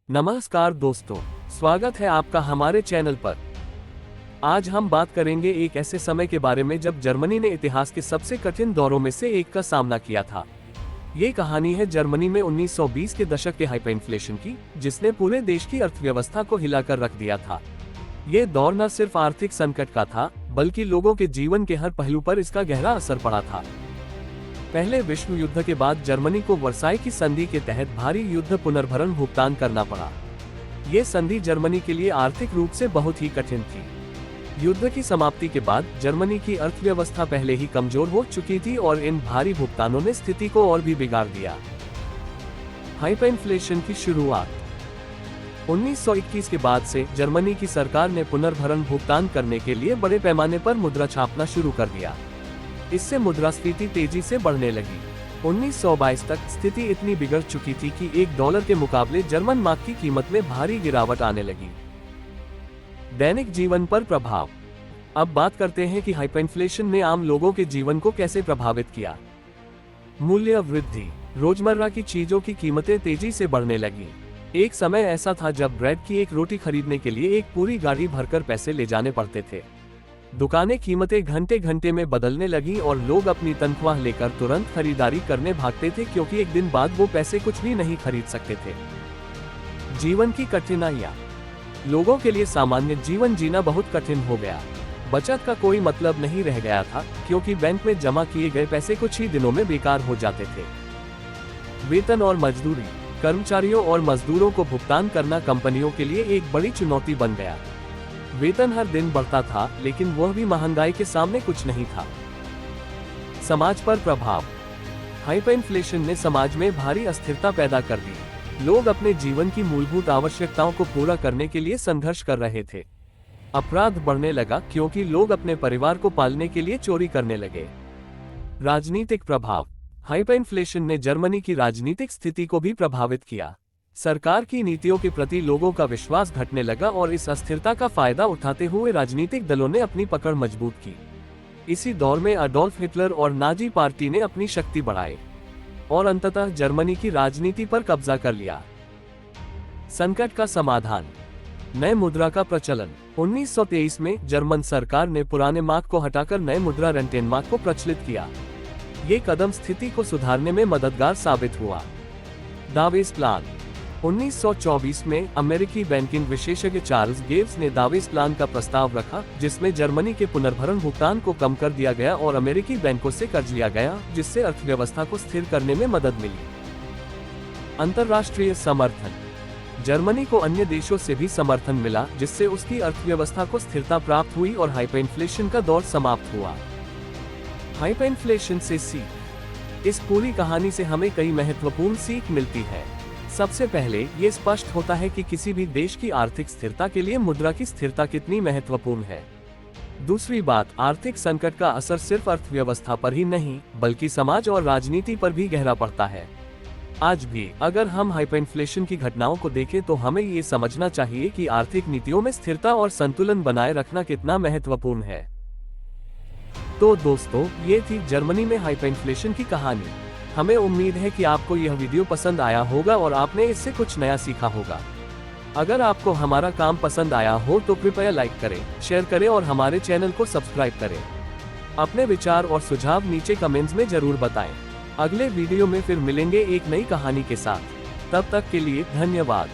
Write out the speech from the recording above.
नमस्कार दोस्तों, स्वागत है आपका हमारे चैनल पर। आज हम बात करेंगे एक ऐसे समय के बारे में जब जर्मनी ने इतिहास के सबसे कठिन दौरों में से एक का सामना किया था। ये कहानी है जर्मनी में 1920 के दशक के हाइपरइन्फ्लेशन की, जिसने पूरे देश की अर्थव्यवस्था को हिलाकर रख दिया था। ये दौर न सिर्फ आर्थिक संकट का था, बल्कि लोगों के जीवन के हर पहलू पर इसका गहरा असर पड़ा था। पहले विश्व युद्ध के बाद जर्मनी को वर्साई की संधि के तहत भारी युद्ध पुनर्भरण भुगतान करना पड़ा। ये संधि जर्मनी के लिए आर्थिक रूप से बहुत ही कठिन थी। युद्ध की समाप्ति के बाद जर्मनी की अर्थव्यवस्था पहले ही कमजोर हो चुकी थी और इन भारी भुगतानों ने स्थिति को और भी बिगाड़ दिया। हाइपरइन्फ्लेशन की शुरुआत 1921 के बाद से जर्मनी की सरकार ने पुनर्भरण भुगतान करने के लिए बड़े पैमाने पर मुद्रा छापना शुरू कर दिया। इससे मुद्रास्फीति तेजी से बढ़ने लगी। 1922 तक स्थिति इतनी बिगड़ चुकी थी कि $1 के मुकाबले जर्मन मार्क की कीमत में भारी गिरावट आने लगी। दैनिक जीवन पर प्रभाव। अब बात करते हैं कि हाइपरइन्फ्लेशन ने आम लोगों के जीवन को कैसे प्रभावित किया। मूल्य वृद्धि। रोजमर्रा की चीजों की कीमतें तेजी से बढ़ने लगी। एक समय ऐसा था जब ब्रेड की एक रोटी खरीदने के लिए एक पूरी गाड़ी भरकर पैसे ले जाने पड़ते थे। दुकानें कीमतें घंटे घंटे में बदलने लगी और लोग अपनी तनख्वाह लेकर तुरंत खरीदारी करने भागते थे, क्योंकि एक दिन बाद वो पैसे कुछ भी नहीं खरीद सकते थे। जीवन की कठिनाइयां। लोगों के लिए सामान्य जीवन जीना बहुत कठिन हो गया। बचत का कोई मतलब नहीं रह गया था, क्योंकि बैंक में जमा किए गए पैसे कुछ ही दिनों में बेकार हो जाते थे। वेतन और मजदूरी। कर्मचारियों और मजदूरों को भुगतान करना कंपनियों के लिए एक बड़ी चुनौती बन गया। वेतन हर दिन बढ़ता था, लेकिन वह भी महंगाई के सामने कुछ नहीं था। समाज पर प्रभाव। हाइपरइन्फ्लेशन ने समाज में भारी अस्थिरता पैदा कर दी। लोग अपने जीवन की मूलभूत आवश्यकताओं को पूरा करने के लिए संघर्ष कर रहे थे। अपराध बढ़ने लगा, क्योंकि लोग अपने परिवार को पालने के लिए चोरी करने लगे। राजनीतिक प्रभाव। हाइपरइन्फ्लेशन ने जर्मनी की राजनीतिक स्थिति को भी प्रभावित किया। सरकार की नीतियों के प्रति लोगों का विश्वास घटने लगा और इस अस्थिरता का फायदा उठाते हुए राजनीतिक दलों ने अपनी पकड़ मजबूत की। इसी दौर में अडोल्फ हिटलर और नाजी पार्टी ने अपनी शक्ति बढ़ाई और अंततः जर्मनी की राजनीति पर कब्जा कर लिया। संकट का समाधान। नए मुद्रा का प्रचलन। 1923 में जर्मन सरकार ने पुराने मार्क को हटाकर नए मुद्रा रेंटेनमार्क को प्रचलित किया। ये कदम स्थिति को सुधारने में मददगार साबित हुआ। दावेस प्लान। 1924 में अमेरिकी बैंकिंग विशेषज्ञ चार्ल्स गेव्स ने दावेस प्लान का प्रस्ताव रखा, जिसमें जर्मनी के पुनर्भरण भुगतान को कम कर दिया गया और अमेरिकी बैंकों से कर्ज लिया गया, जिससे अर्थव्यवस्था को स्थिर करने में मदद मिली। अंतर्राष्ट्रीय समर्थन। जर्मनी को अन्य देशों से भी समर्थन मिला, जिससे उसकी अर्थव्यवस्था को स्थिरता प्राप्त हुई और हाइपरइन्फ्लेशन का दौर समाप्त हुआ। हाइपरइन्फ्लेशन से सीख। इस पूरी कहानी से हमें कई महत्वपूर्ण सीख मिलती है। सबसे पहले ये स्पष्ट होता है कि किसी भी देश की आर्थिक स्थिरता के लिए मुद्रा की स्थिरता कितनी महत्वपूर्ण है। दूसरी बात, आर्थिक संकट का असर सिर्फ अर्थव्यवस्था पर ही नहीं, बल्कि समाज और राजनीति पर भी गहरा पड़ता है। आज भी अगर हम हाइपरइन्फ्लेशन की घटनाओं को देखें तो हमें ये समझना चाहिए कि आर्थिक नीतियों में स्थिरता और संतुलन बनाए रखना कितना महत्वपूर्ण है। तो दोस्तों, ये थी जर्मनी में हाइपरइन्फ्लेशन की कहानी। हमें उम्मीद है कि आपको यह वीडियो पसंद आया होगा और आपने इससे कुछ नया सीखा होगा। अगर आपको हमारा काम पसंद आया हो तो कृपया लाइक करें, शेयर करें और हमारे चैनल को सब्सक्राइब करें। अपने विचार और सुझाव नीचे कमेंट्स में जरूर बताएं। अगले वीडियो में फिर मिलेंगे एक नई कहानी के साथ। तब तक के लिए धन्यवाद।